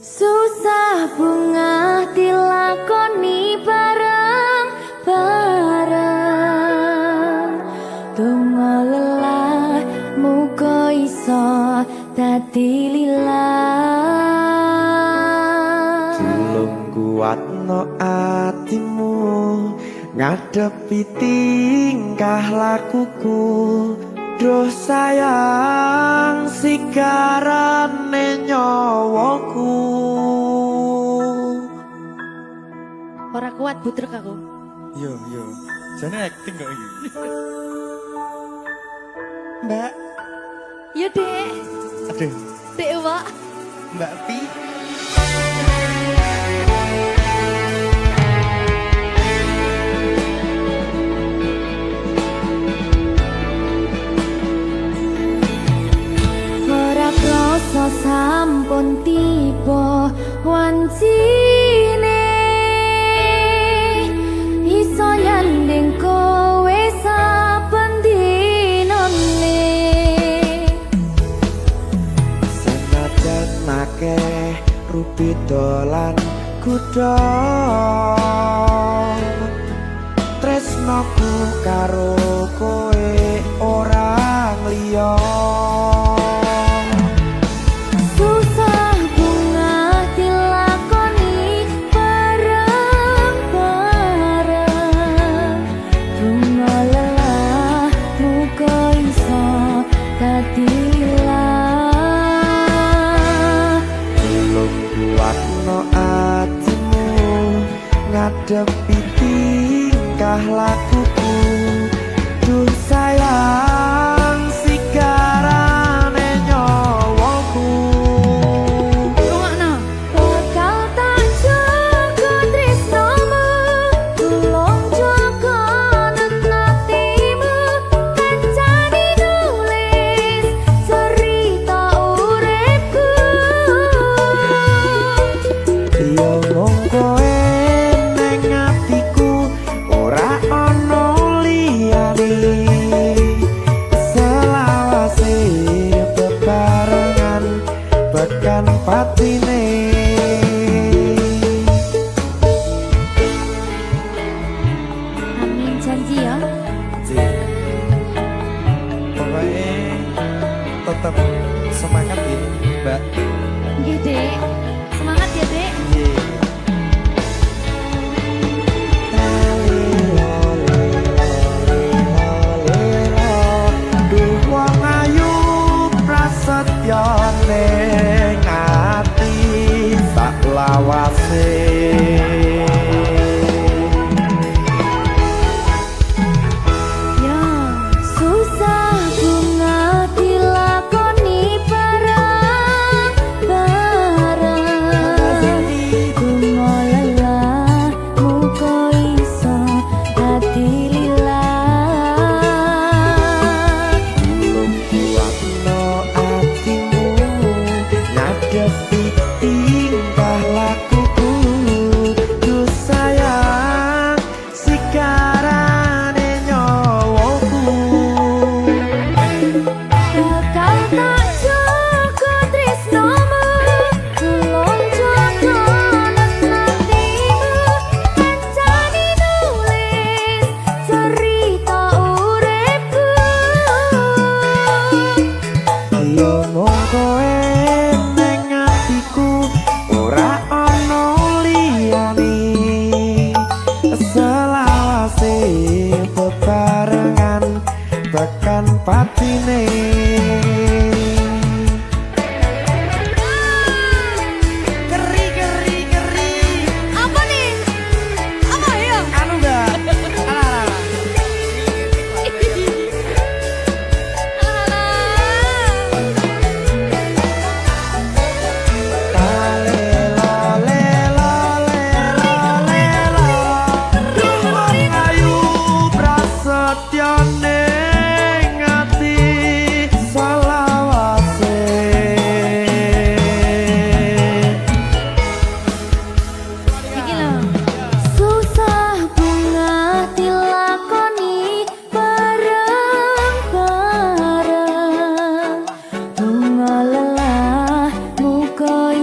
Susah bunga dilakoni bareng-bareng. Donga lelah muga iso dadi lillah. Tulung kuatno atimu ngadepi tingkah lakuku. Duh sayang sigarane nyawaku. Ora kuat butrek aku. Yo, jane acting kok iki. Mbak, Ya dek, aduh, dek Wak. Mbak Pi. Ora krasa sampun tiba wancine iso nyanding kowe saben dinane. Senajan akeh rupi dolan kuda, tresnoku karo kowe orang liya. Susah bunga dilakoni bareng-bareng. Donga lelah muga iso dadi lillah. Tulung kuatno atimu ngadepi tingkah lakuku. Duh sayang sigarane nyawaku. Rungokno. Bakal tak jaga tresnomu, tulung jaga nenatimu. Kancane nulis cerita uripku. Yo mung kowe ning atiku, ora ana liyane. Selawase bebarengan bekan patine. Amin janji ya. Pokoknya tetap semangat ya, Mbak. Nggih, Dek. Semangat ya, Dek. Duh wong ayu prasetyo ning ati sak lawase. Ya, susah bunga dilakoni bareng-bareng. Donga lelah muga iso dadi lillah. Tulung kuatno atimu ngadepi tingkah lakuku. Duh sayang sigarane nyawaku. Bakal tak jaga tresnomu, tulung jaga nenatimu. Kancane nulis cerita uripku. Yo mung kowe ning atiku,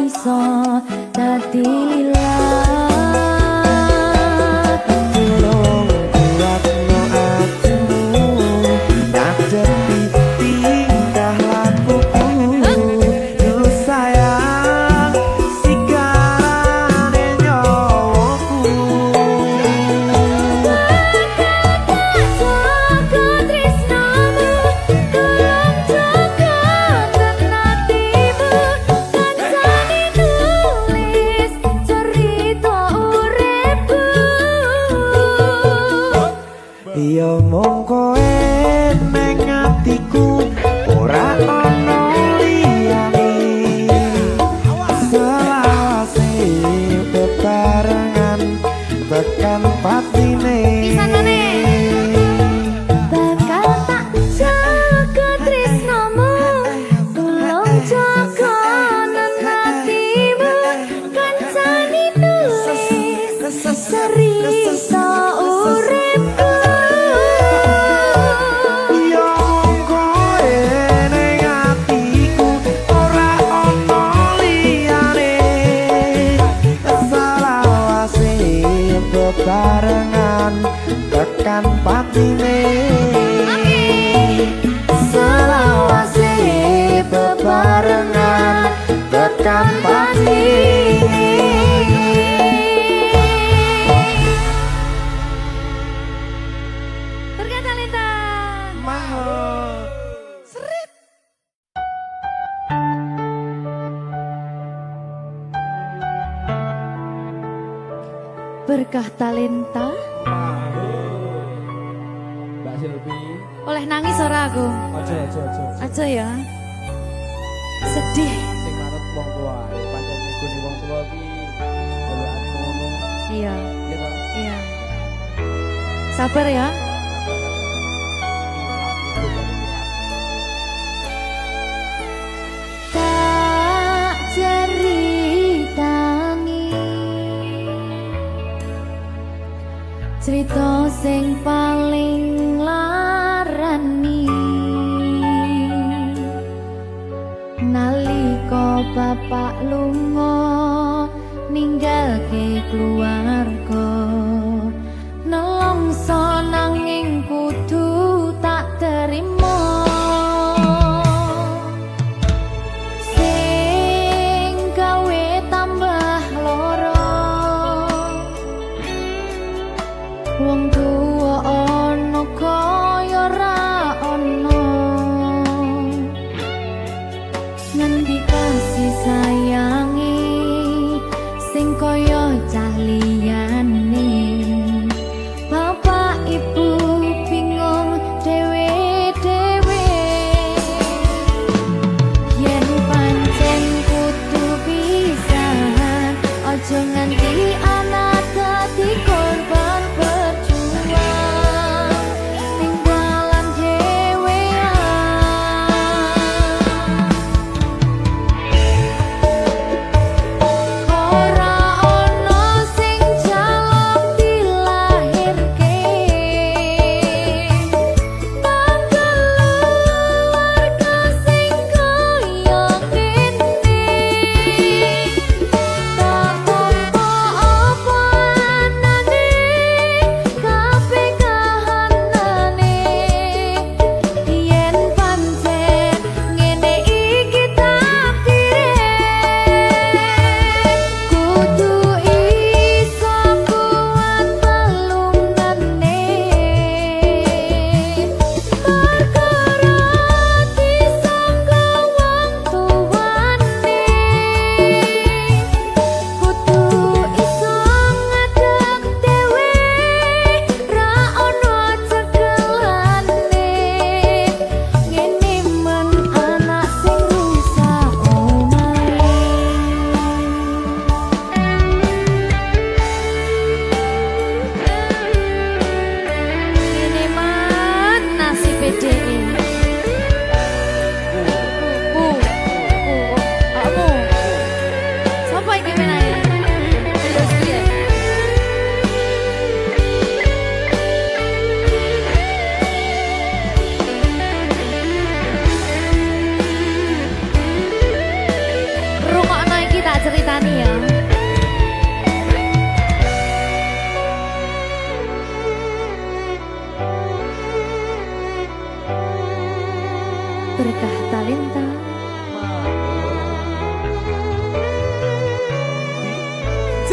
iso dadi lilat. Tolong kuatno atimu ngadepi tingkah lakuku. Duh sayang sigarane nyawaku. Jaga tresnamu, tolong jaga hatimu. Kancane nulis cerita uripku. Ya mung kowe ning atiku ora ana liyane. Selawase bebarengan tekan patine. Pisanane. Bakal tak jaga tresnamu, tolong jaga hatimu. Kancane nulis cerita uripku. Ya mung kowe ning atiku ora ana liyane. Selawase bebarengan tekan patine. Selawase bebarengan tekan patine. Berkata Lita. Mahal. Berkah talenta Mbak Silvi. oleh nangis ora aku. Aja. Aja ya. Sedih. Sing manut wong tua. Pancen negone wong tua ki jalukan ngono. Iya, Ya ta. iya. Sabar ya. Tak ceritani cerita sing paling larani nalika bapak lunga ninggalke keluarga nelongso nanging kudu tak terima sing gawe tambah loro wong tuwa ana kaya ra ana ngendi kasih sayangi sing kaya cah liyane bapak ibu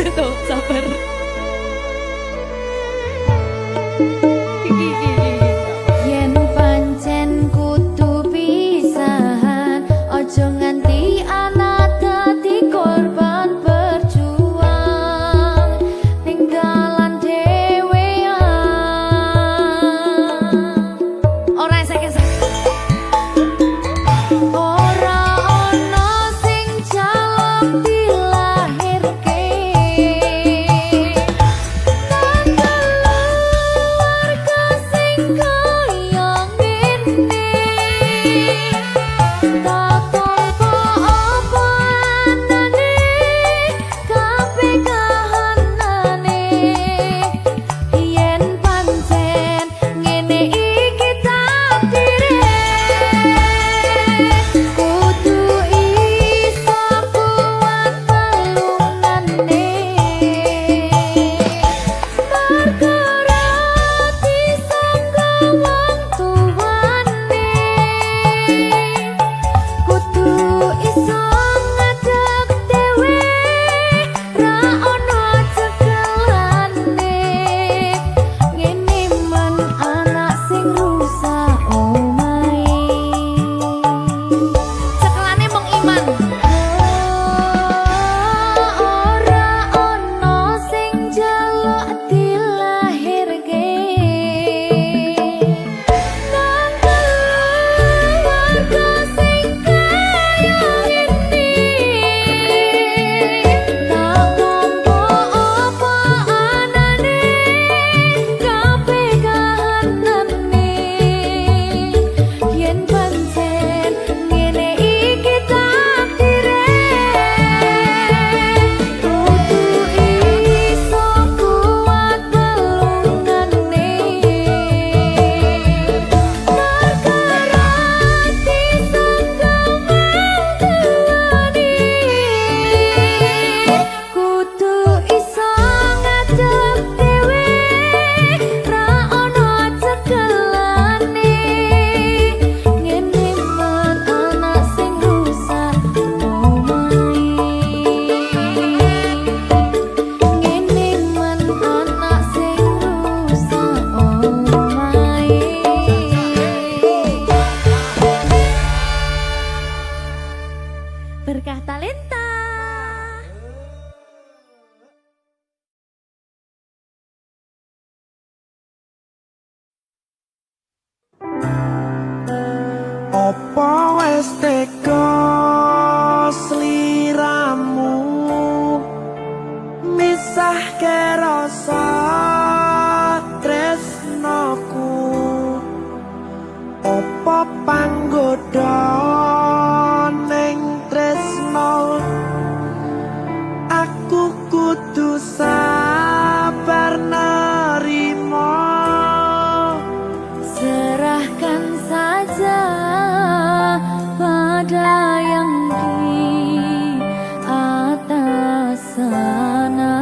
Tuh, sabar. Yen pancen kudu pisahan, ojo nganti anak dadi korban berjuang ning dalan dhewean. Ora esek-esek. Ora ana sing jaluk dilahirke. Keluarga sing kaya ngene. Tak tompo apa anane, kabeh kahanane. Yen pancen ngene iki takdire, kudu iso kuat pelungane. Perkara disangka wong tuwane, kudu iso ngadeg dhewe, ra ono cekelane. Ngene men anak sing rusak omahe. Cekelane mung iman. Ora ono sing jaluk dilahirke. Nang keluarga sing kaya ngene. Tak tompo apa anane, kabeh kahanane. Yen pancen ngene iki takdire, kudu iso kuat pelungane. Perkara disangka wong tuwane, kudu iso ngadeg dhewe, ra ono cekelane. Ngene men anak sing rusak omahe. Ngene men anak sing rusak omahe. Berkah talenta. Apa wis teka sliramu misahke rasa tresnoku? Apa panggoda ning tresno? Aku kudu sabar nerima. Serahkan saja pada yang di atas sana.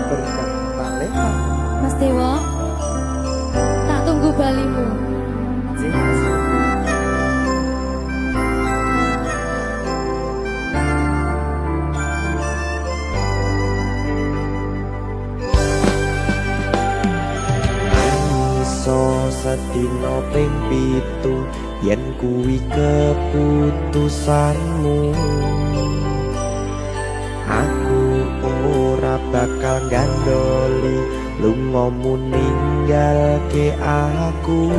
Berkah talenta. Mas Dewo, tak tunggu balimu. Iso sedina ping 7 yen kuwi keputusanmu. Aku ora bakal gandoli lungamu ninggalke aku.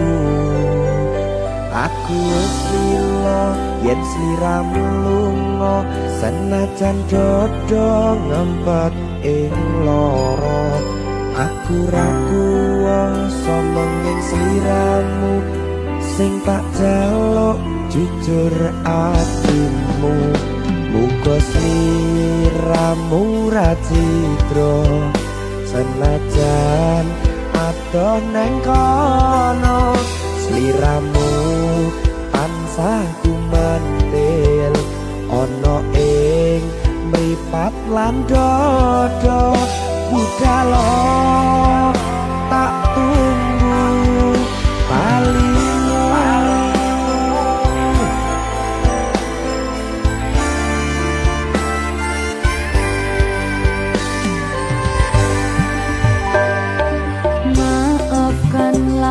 Aku wis lila yen sliramu lunga, senajan dodo ngempet ing lara. Aku ra kuwasa menging sliramu, sing tak jaluk jujur atimu. Muga sliramu ra cidra, senajan adoh neng kono. Sliramu tansah gumantil ana ing mripat lan dodo. Budhalo tak tunggu balimu.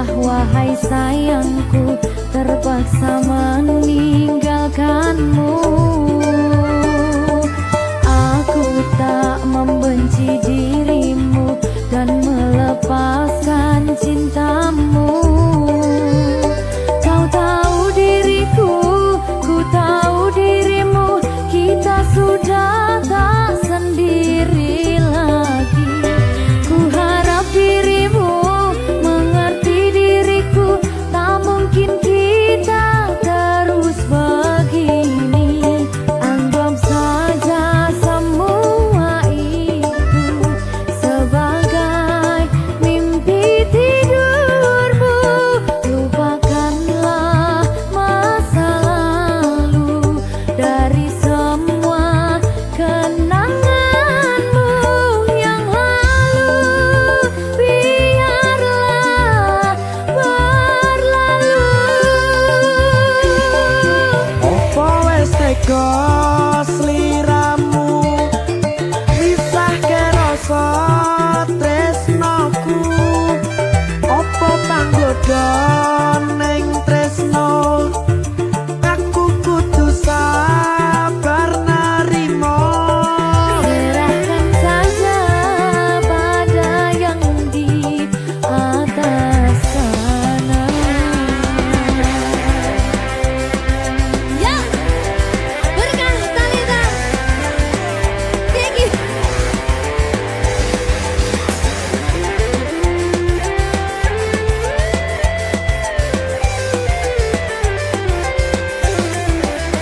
Katakanlah wahai sayangku, terpaksa meninggalkanmu. Aku tak membenci dirimu dan melepaskan cintamu. Kau tahu diriku, ku tahu dirimu, kita sudah tak sendiri lagi. Ku harap dirimu mengerti diriku, tak mungkin kita terus begini. Anggap saja semua itu sebagai mimpi tidurmu. Lupakanlah masa lalu dari semua kenanganmu yang lalu. Biarlah berlalu. Opo wes tega sliramu misahke rasa tresnoku. Opo panggoda ning tresno, aku kudu sabar narimo. Serahkan saja pada yang di atas sana. Ya, berkah Talita. Tinggi.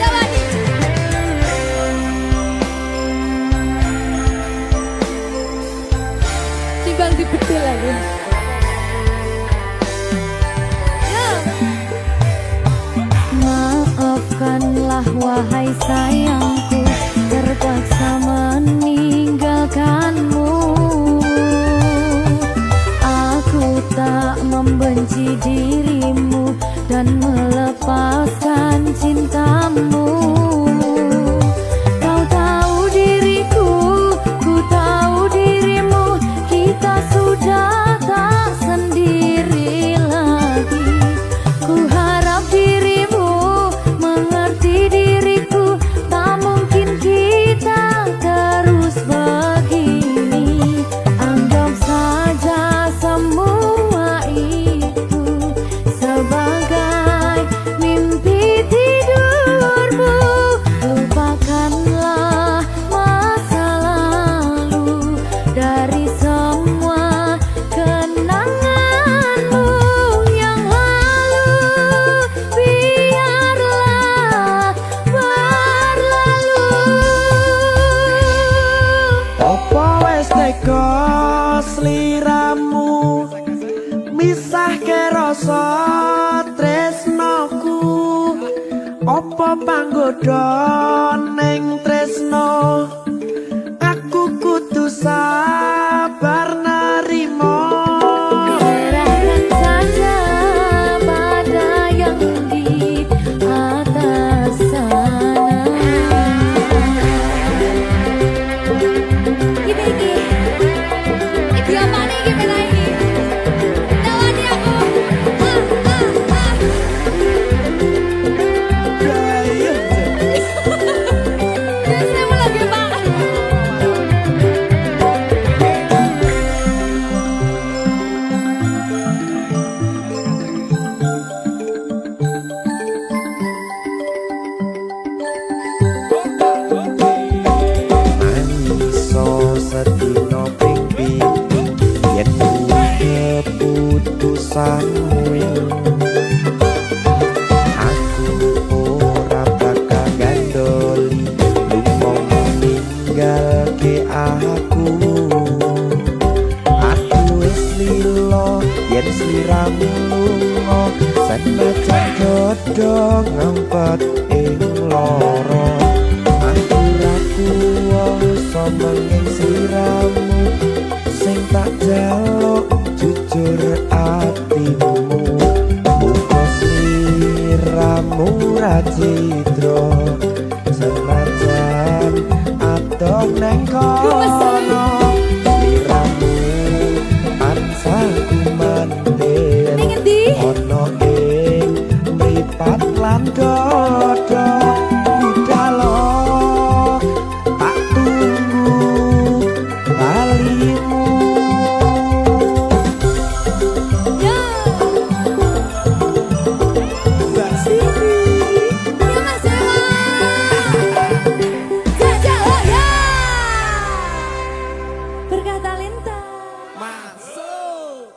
Coba nih. Timbang dibetul lagi. Maafkanlah wahai sayangku, terpaksa meninggalkanmu. Aku tak membenci dirimu dan melepaskan cintamu. Kau tahu diriku, ku tahu dirimu, kita sudah tak sendiri lagi. Ku harap dirimu mengerti diriku, tak mungkin kita terus begini. Anggap saja semua itu sebagai mimpi tidurmu. Lupakanlah masa lalu dari semua kenanganmu yang lalu. Biarlah berlalu. Opo wes tega sliramu misahke rasa tresnoku. Opo panggoda ning tresno, aku kudu sabar narimo. Serahkan saja pada yang di atas sana. Iki apa nih kita ini? Tawani aku. Biasanya mau lagi makan. Mangiso sedina ping pitu yen kuwi keputusanmu. Aku ora bakal gandoli lunga ninggalke aku. Aku wis lilo yen sliramu lunga, senajan dodo ngempet ing loro. Aku ra kuwasa menging sliramu, sing tak jaluk jujur atimu. Muga sliramu ra citra, senajan adoh neng kono. Sliramu tansah ku mandhen. Di ono ing mripat lan dodo budalo tak tunggu balimu ya Mbak Siti ya Mas Dewa jajak oh ya berkah talenta masuk.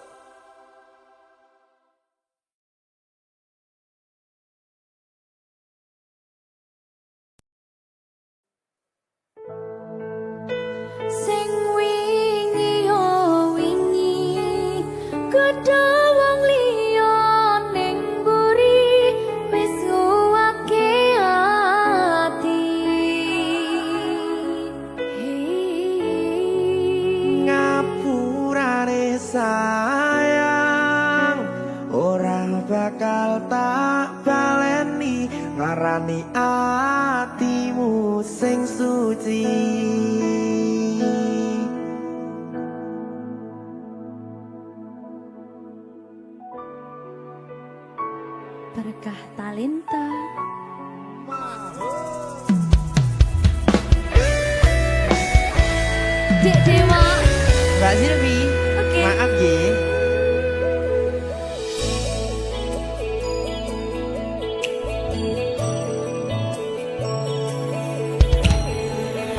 sing wingi yo wingi gedhe wong liya ning mburi wis nguwake ati Ngapurane sayang ora bakal tak baleni ngarani atimu sing suci berkah talenta Dek Dewa Mbak Silvi Oke. maaf ye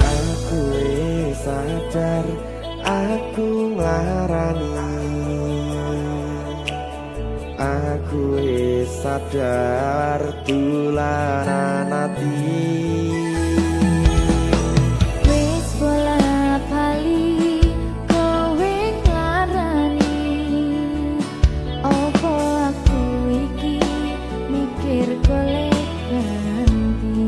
aku wis sadar aku nglarani aku wis sadar tularan ati wis bola bali kowe nglarani opo aku iki mikir golek ganti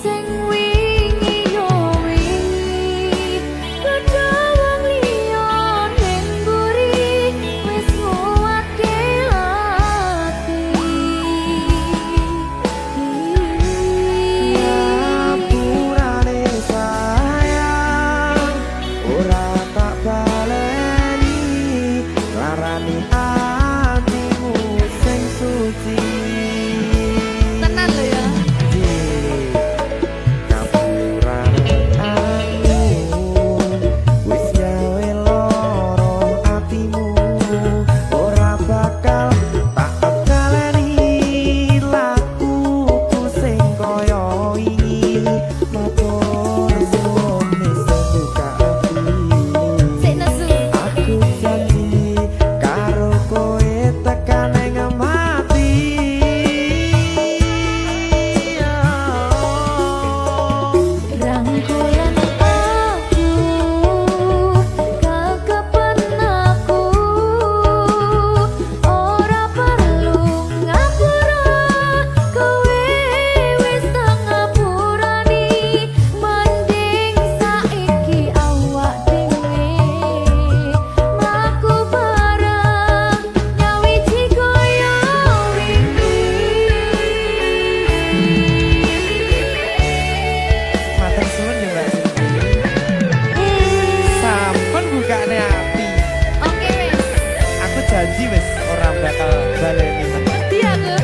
sing wingi yo wingi gedhe wong liya ning mburi wis nguwake ati Ngapurane sayang ora tak baleni larani atimu sing suci tenan lho ya Ngapurane aku wis gawe loro atimu ora bakal tak baleni lakuku sing kaya wingi matur suwun wis buka ati sik nesu aku janji karo kowe tekan ing mati rangkulan aku kekepen aku ora perlu ngapura kowe wis tak ngapurani mending saiki awak dhewe mlaku bareng nyawiji kaya wingi matur suwun ya Mbak Silvi sampun bukane ati Oke wis aku janji wis ora bakal baleni ngerti aku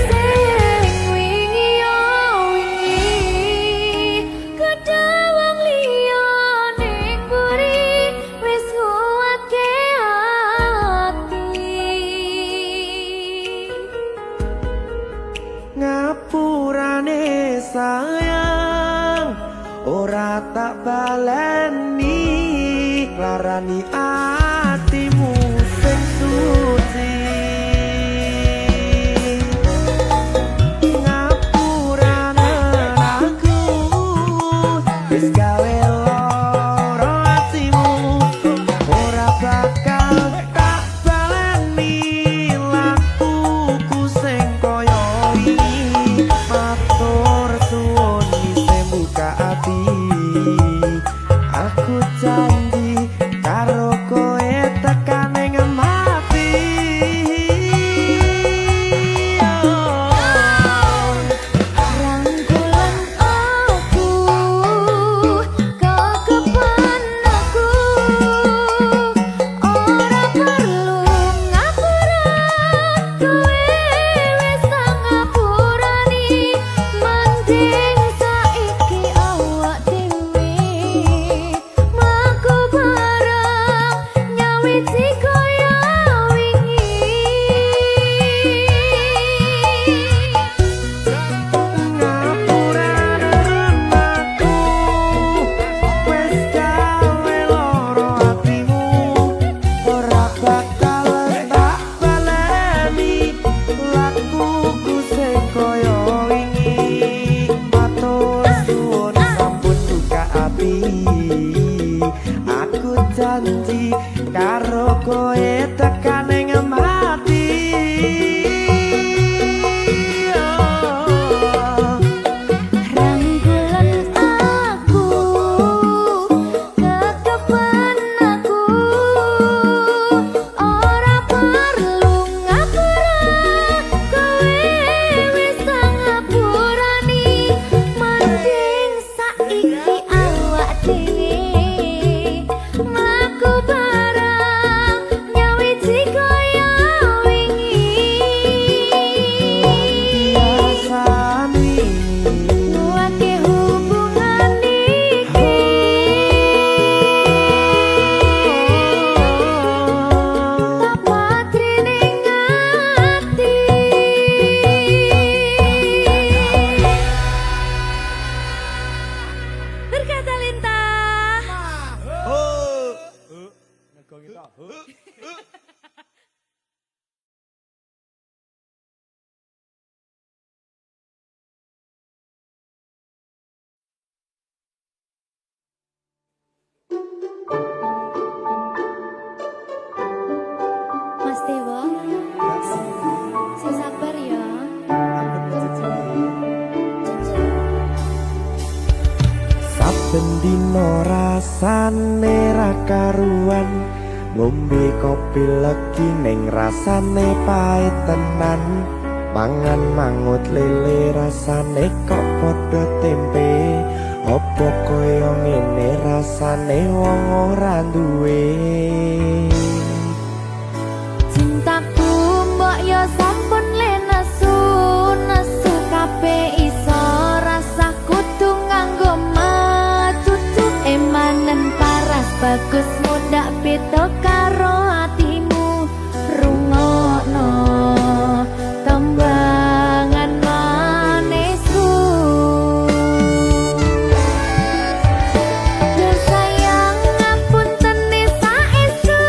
sing wingi yo wingi gedhe wong liya ning mburi wis nguwake ati ngapurane sayang ora tak baleni larani atimu sing suci ngapurane aku wis gawe loro atimu ora bakal tak baleni lakuku sing kaya wingi matur suwun isih buka ati aku janji karo kowe saben dina rasane ra karuan ngombe kopi legi ning rasane pahit tenan mangan mangut lele rasane kok padha tempe opo koyo ngene rasane wong ora duwe Cintaku mbok yo sampun le nesu nesu kabeh iso rasa kudu nganggo macucu emanen paras bagus mudak beda karo atimu rungokno tembangan manisku Yo sayang ngapunten saestu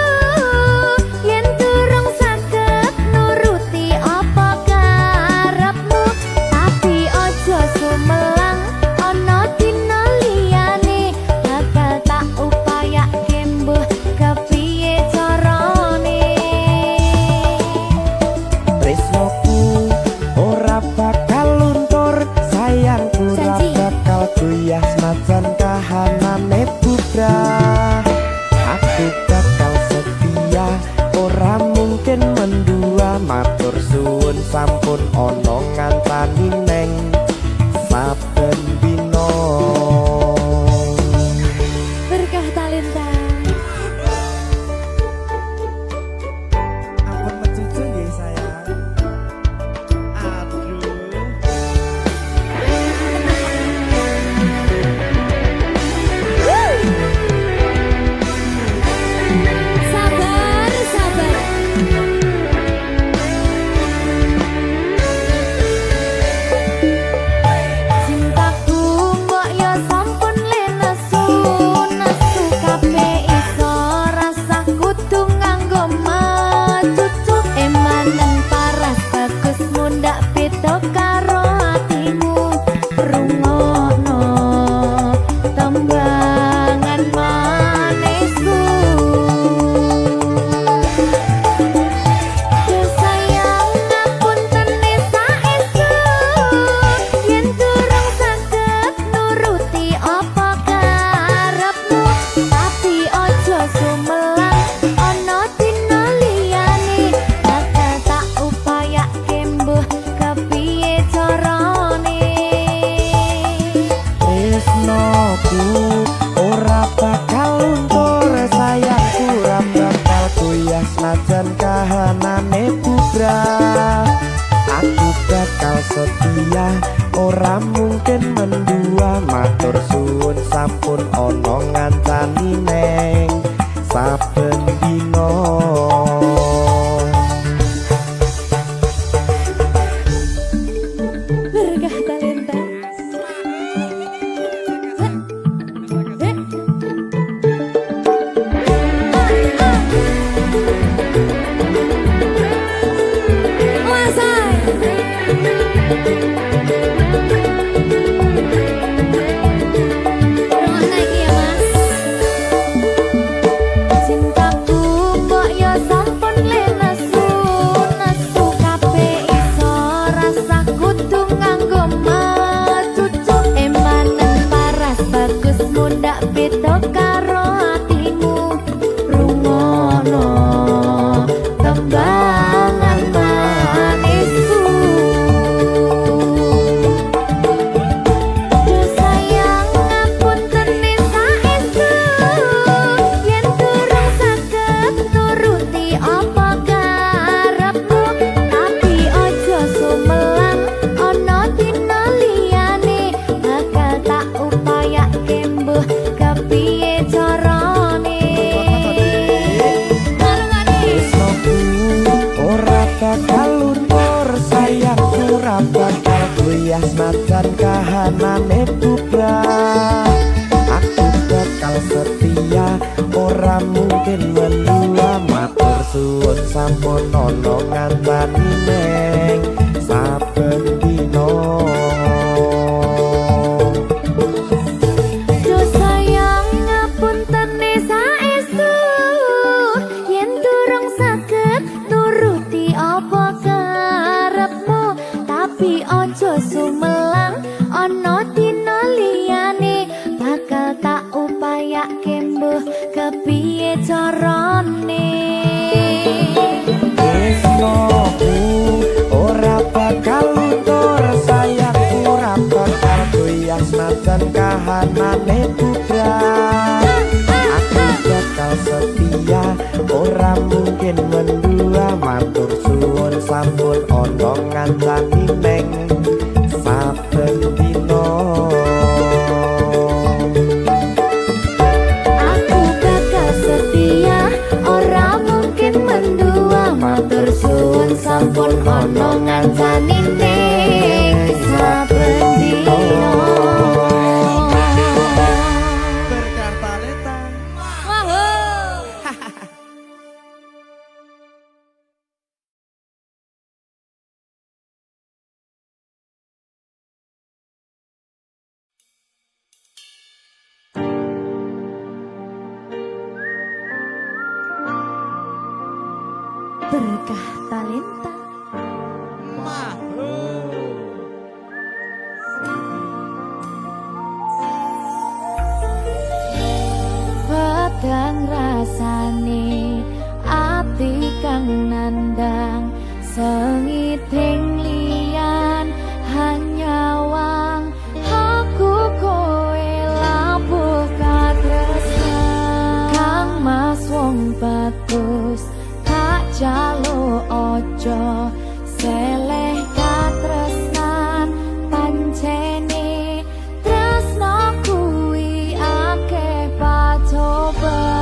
yen durung saged nuruti apa karepmu tapi aja sumelang ana dina liyane bakal tak upayake mbuh kepiye carane tresnoku ora bakal luntur sayangku ora Janji. bakal goyah senajan kahanane bubrah aku bakal setia ora mungkin mendua matur suwun sampun ana ngantani neng saben dina berkah talenta ampun mencucu nggih sayang aduh sabar sabar cintaku mbok yo sampun le nesu nesu kabeh iso rasa kudu nganggo macucu emanen paras bagus mundak beda karo atimu rungokno tembangan manisku Yo sayang ngapunten saestu yen durung saged nuruti apa karepmu tapi aja sumelang ana dina liyane bakal tak upayake mbuh kepiye carane tresnoku ora bakal luntur sayangku ora bakal goyah senajan kahanane bubrah aku bakal setia ora mungkin mendua matur suwun sampun ana ngancani neng saben dina berkah talenta Cintaku mbok yo sampun le nesu nesu kabeh iso rasa kudu nganggo macucu emanen paras bagus mundak beda karo atimu rungokno tembangan manisku Yo sayang ngapunten saestu yen durung saged nuruti apa karepmu tapi aja sumelang ana dina liyane bakal tak upayake mbuh kepiye carane tresnoku ora bakal luntur sayangku ora bakal goyah senajan kahanane bubrah aku bakal setia ora mungkin mendua matur suwun sampun ana ngancani neng saben dina Yo sayang ngapunten saestu yen durung saged nuruti apa karepmu tapi aja sumelang ana dina liyane bakal senajan kahanane putra aku bakal setia ora mungkin mendua matur suwun sampun ana ngancani neng saben dina Aku bakal setia ora mungkin mendua matur suwun sampun ana ngancani ning saben dina Berkah talenta. berkah talenta pedang rasane ati kang nandang sengiting liyan hanyawang aku kowe labuh katresnan kang mas wong bagus tak jalo ojo seleh katresnan pancene tresno kuwi akeh pacoban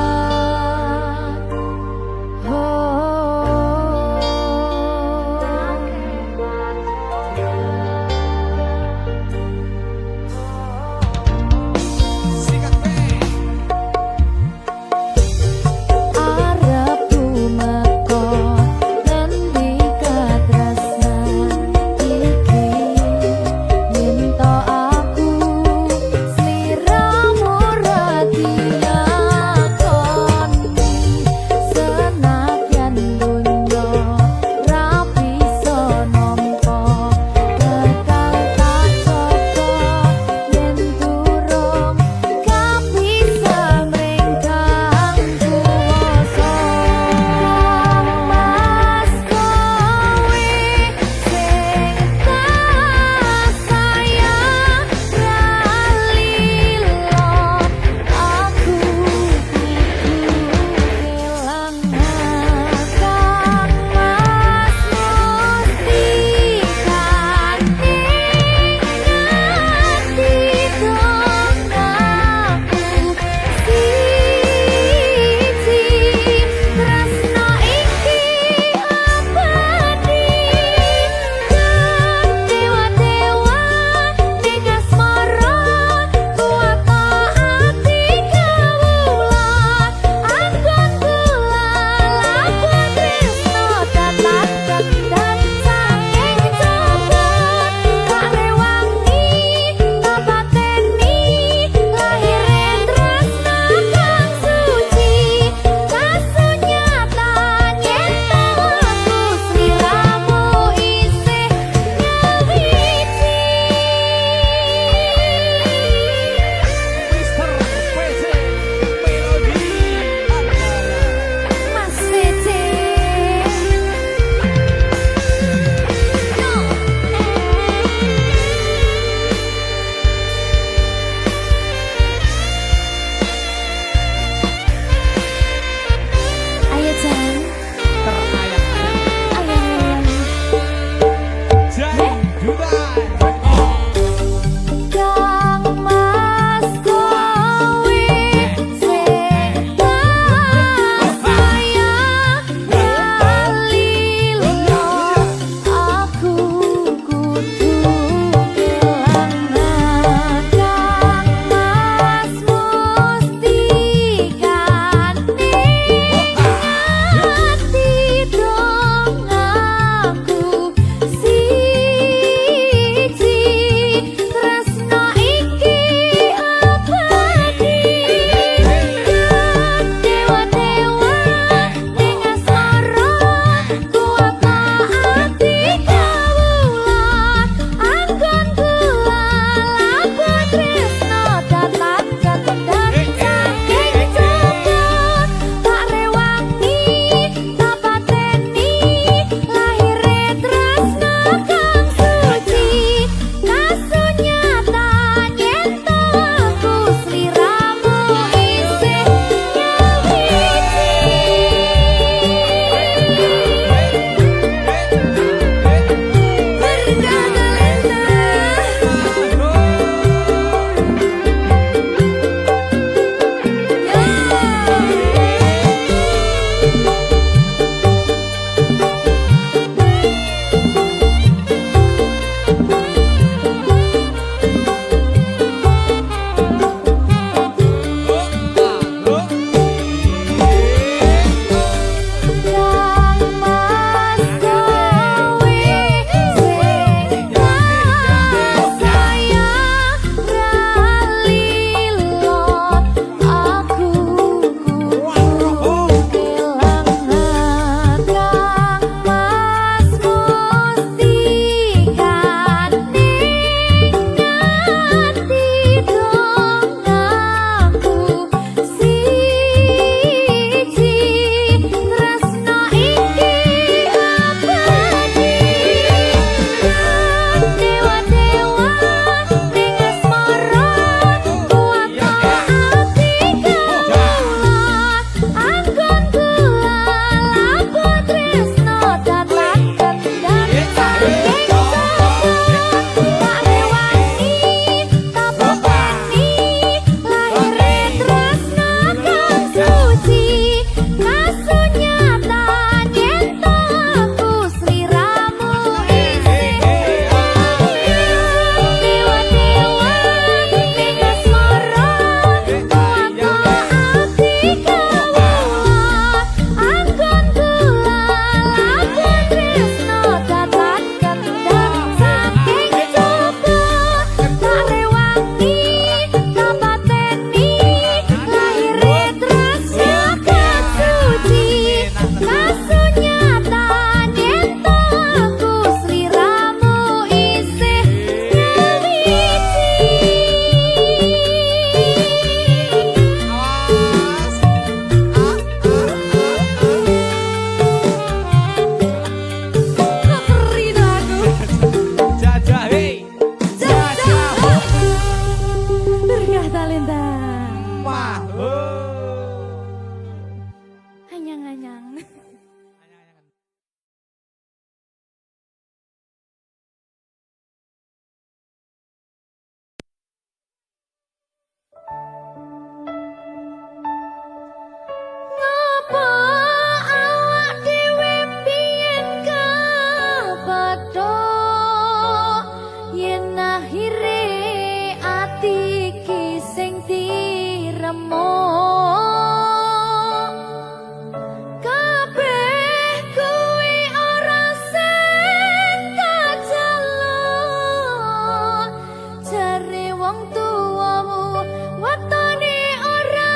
wong tuamu watone ora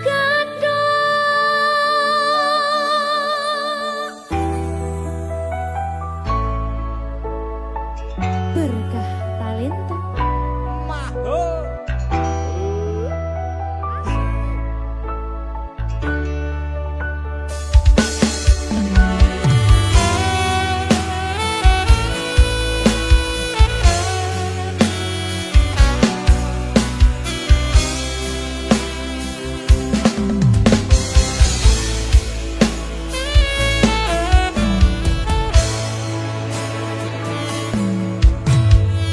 gadoh. Berkah talenta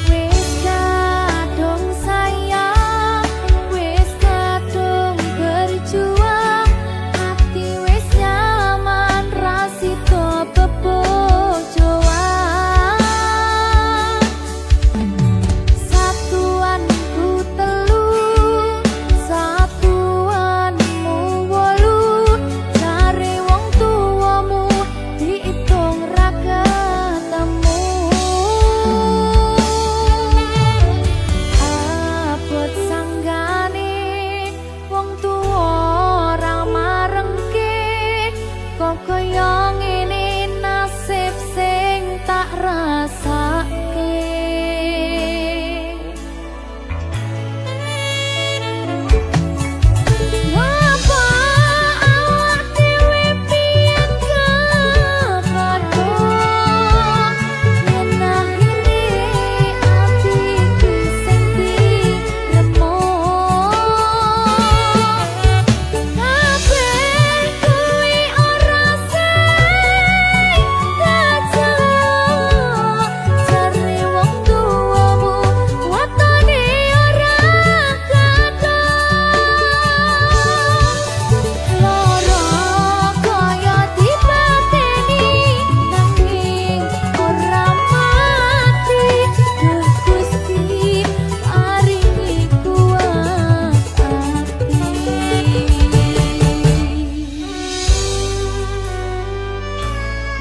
wis kadung sayang, wis kadung berjuang, hati wis nyaman rasito bebojoan. Satuanku telu, satuanmu wolu, cari wong tuamu diitung ra ketemu. Abot sanggane wong tuwa ora marengke, kok kaya ngene nasib sing tak rasake. Ngapa awak dhewe pian kepadha, yen akhire atiku sing diremuk. Kabeh kuwi ora sing kajeluk, jare wong tuamu watone ora gadoh. Loro kaya dipateni nanging ora mati, Duh Gusti paringi kuat ati.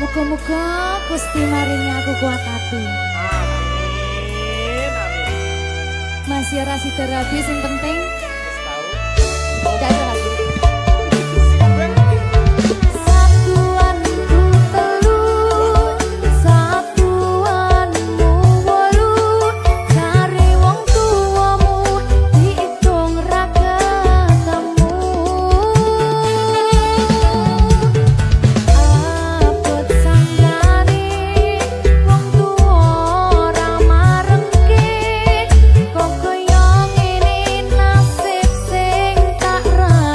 Muga-muga Gusti maringi aku kuat hati. Amin, amin. Masih rasi terapi sing penting Wis tahu. gak ada lagi. Satuanku telu, satuanmu wolu, cari wong tuamu diitung ra ketemu. Abot sanggane wong tuwa ora marengke, kok kaya ngene nasib sing tak rasake.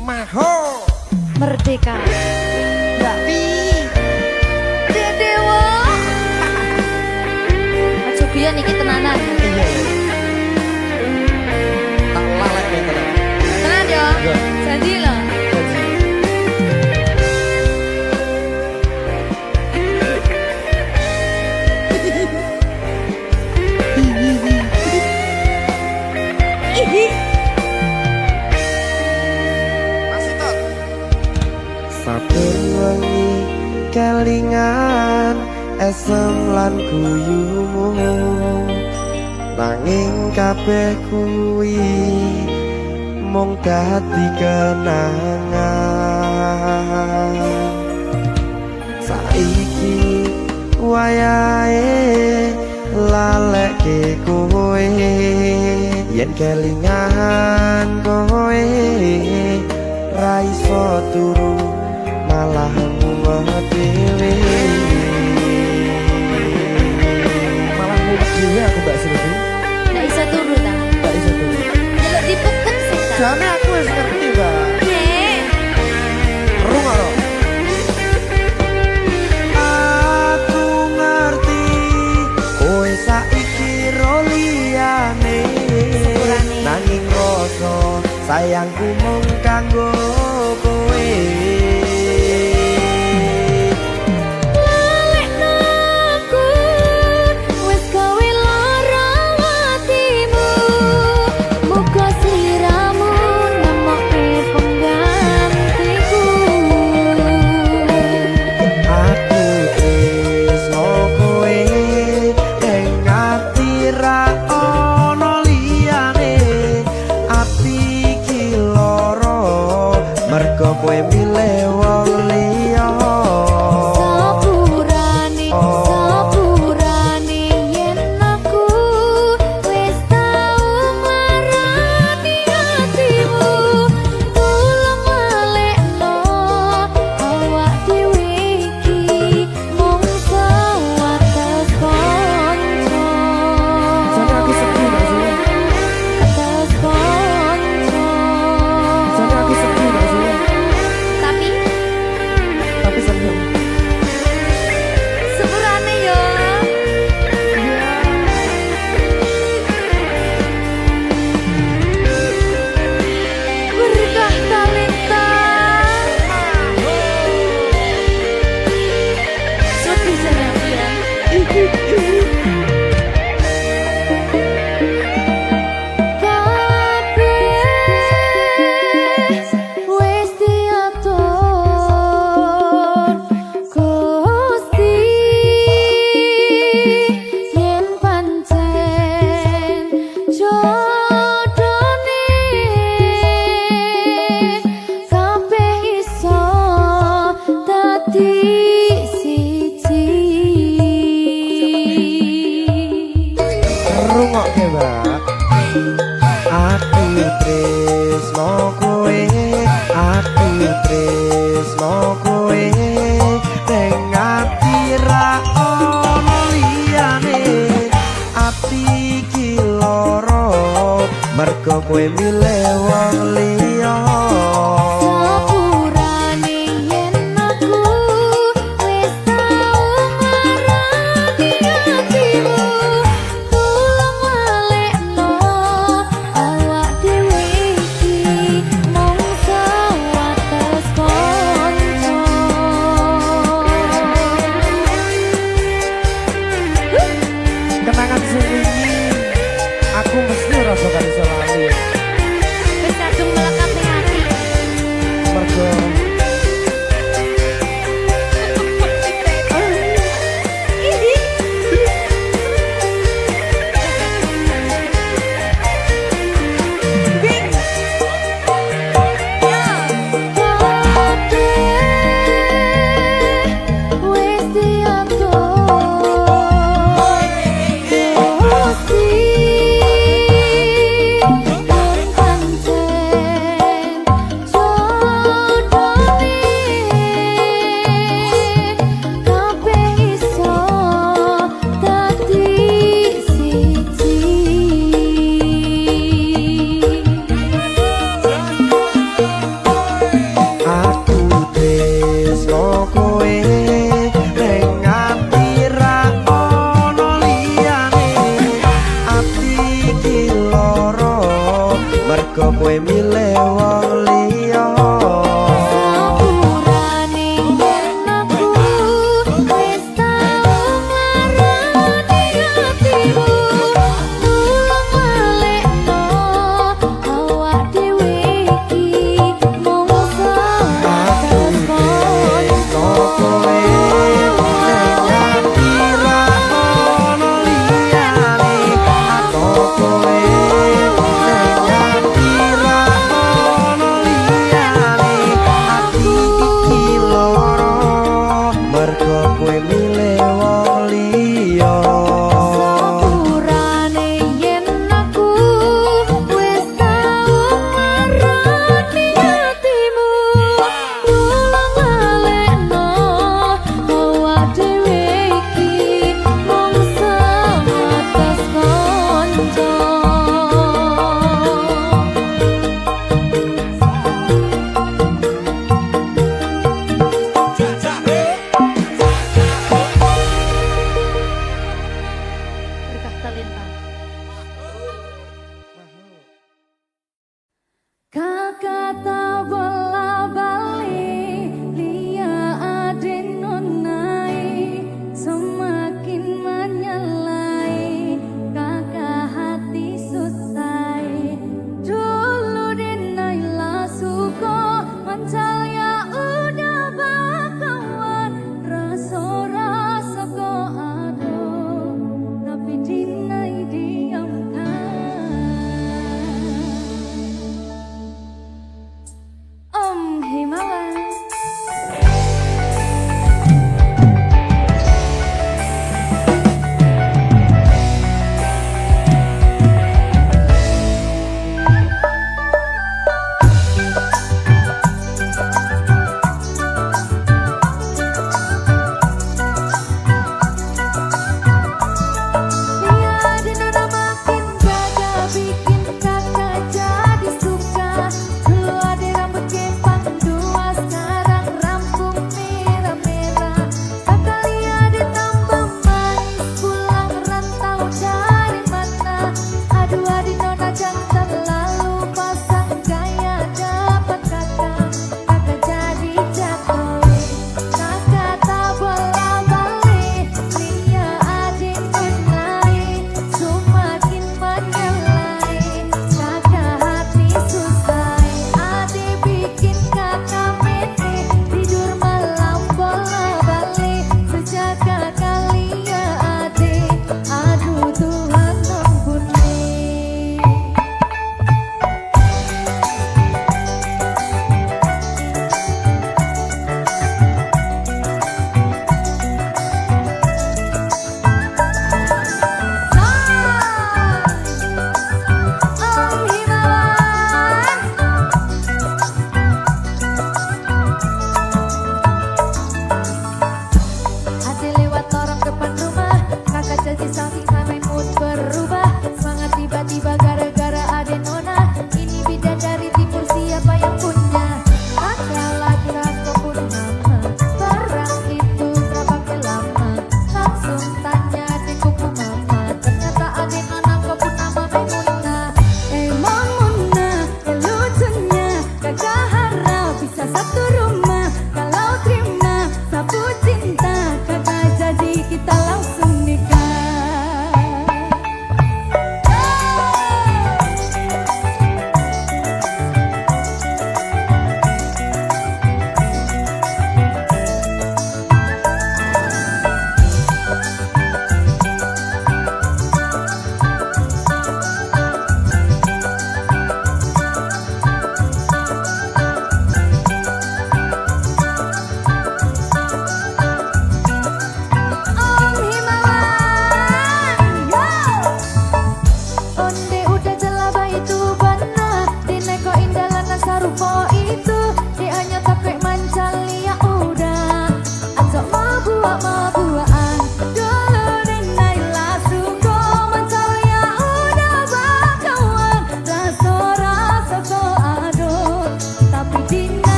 Maho Merdeka. Mbak Pi Dewa. Aja biyen iki tenanan. iya tak lalek ya tenan Tenan yo. Iya. Janji lho. masih tot saben wengi kelingan esem lan guyumu nanging kabeh kuwi mung dadi kenangan saiki wayahe lalekke kowe yen kelingan kowe ra iso turu malah mumet dhewe malah mumet dhewe aku Mbak Silvi Ndak iso turu ta. gak iso turu Delok dipukul sih ta. jane aku wis ngerti Mbak Nek. rungokno aku ngerti kowe saiki ro liyane Sepurane. nanging rasa sayangku mung kanggo kowe Lalekno aku wis gawe lara atimu. Muga sliramu nemokke penggantiku. aku tresno kowe ning ati ra ono liyane ati iki lara mergo kowe milih wong liya Sepurane yen aku wis tau marani atimu. Tulung lalekno awak dhewe iki mung sewates kanca. jane aku sedih Mbak Silvi Atas kanca. jane aku sedih Mbak Silvi Tapi tapi seneng sepurane yo. Berkah talenta. Sedih jane aku ya. Kabeh wis diatur Gusti yen pancen jodone kabeh iso dadi siji. rungokke Mbak aku tresno kowe aku tresno kowe ning ati ra ono liyane ati iki lara mergo kowe milih wong liya Sepurane yen aku wis tau marani atimu. Tulung lalekno awak dhewe iki mung sewates kanca. kenangan sing wingi aku mesti ora bakal iso lali Wis kadung melekat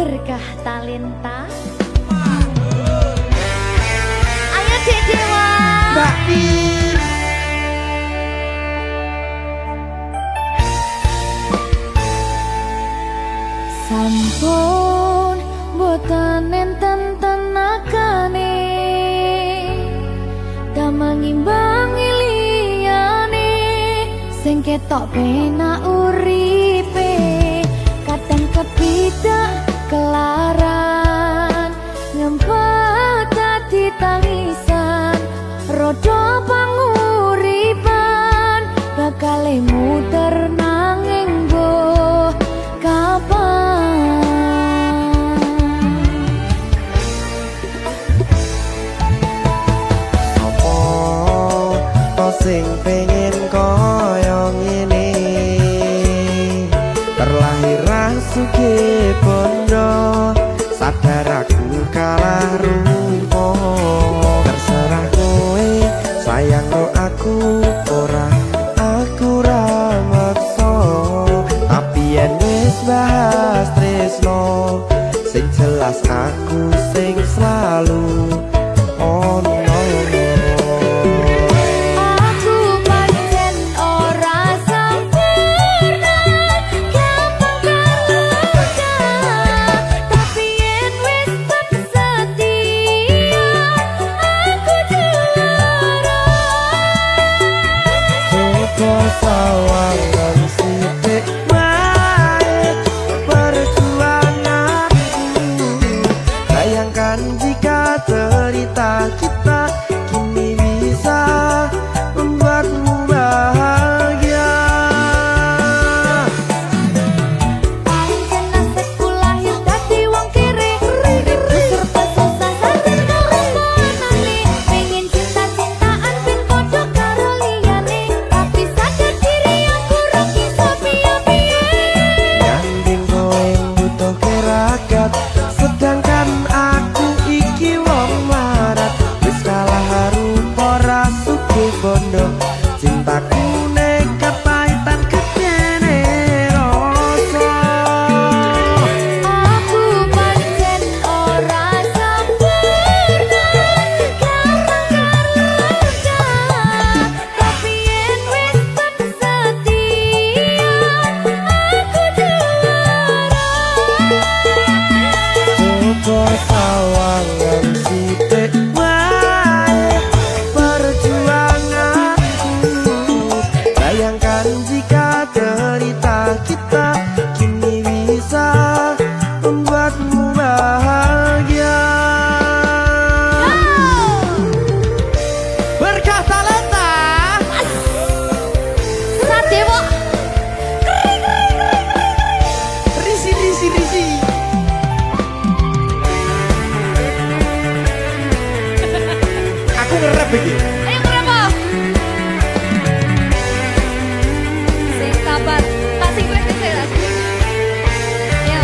berkah talenta. Ayo Dek Dewa. Mbak Nin. Sampun boten enten tenagane damang imbangi liyane sing ketok penak uripe kadang kepidak kelaran ngempet dadi tangisan rodo panguripan bakal muter nanging boh kapan. Sing pengen koyo ngene terlahir sugih bondo sadar aku kalah rumpo terserah kowe sayang no aku ora aku ra maksa tapi yen wis bahas tresno sing jelas aku sing selalu ono. Sawangan sithik wae perjuanganku bayangkan jika cerita kita kini bisa membuatmu bahagia. Pancen nasibku lahir dadi wong kere uripku serba susah sadar karo panane pengen cinta-cintaan ben padha karo liyane tapi sadar diri aku ora iso piye-piye. Gandeng kowe butuh keragat sedangkan aku iki wong marat wis kalah rupa ra sugih bondo cintaku nekat pahitan gedene rasa. Aku pancen ora sempurna gampang tapi yen wis setia aku juara. Coba sawangan sithik wae perjuanganku bayangkan jika cerita kita kini bisa membuatmu bahagia. Berkah talenta Sadewo risi. Aku ngerep iki. ayo berapa? Sing sabar, kasih gue keselas. Ya.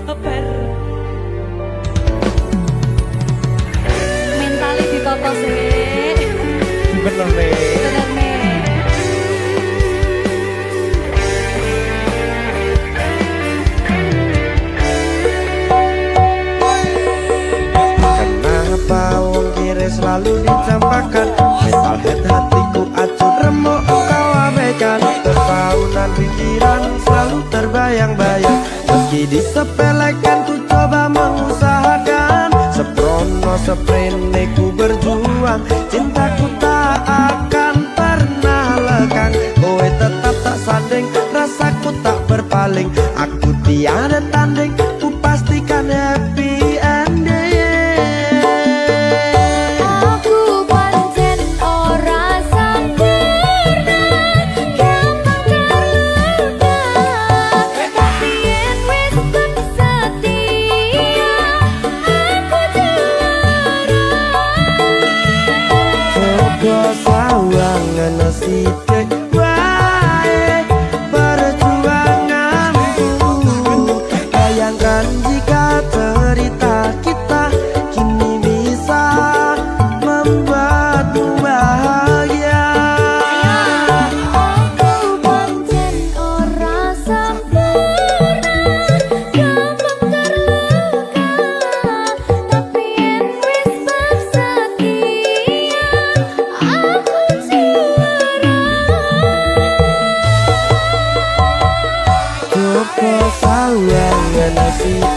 Sabar. Mentali ditata sih. Bener nih. Bener nih. Kenapa wong kiri selalu dicampakkan mental head hatiku acuh remuk kau abaikan terpaunan pikiran selalu terbayang-bayang meski disepelekan ku coba mengusahakan seprono seprene ku berjuang cintaku tak akan pernah lekang kowe tetap tak sanding rasaku tak berpaling aku tiada tanding ku pastikan happy ending. Aku pancen ora sempurna gampang terluka tapi yen wis setia aku juara. Coba sawangan sithik wae perjuanganku bayangkan kok selalu angan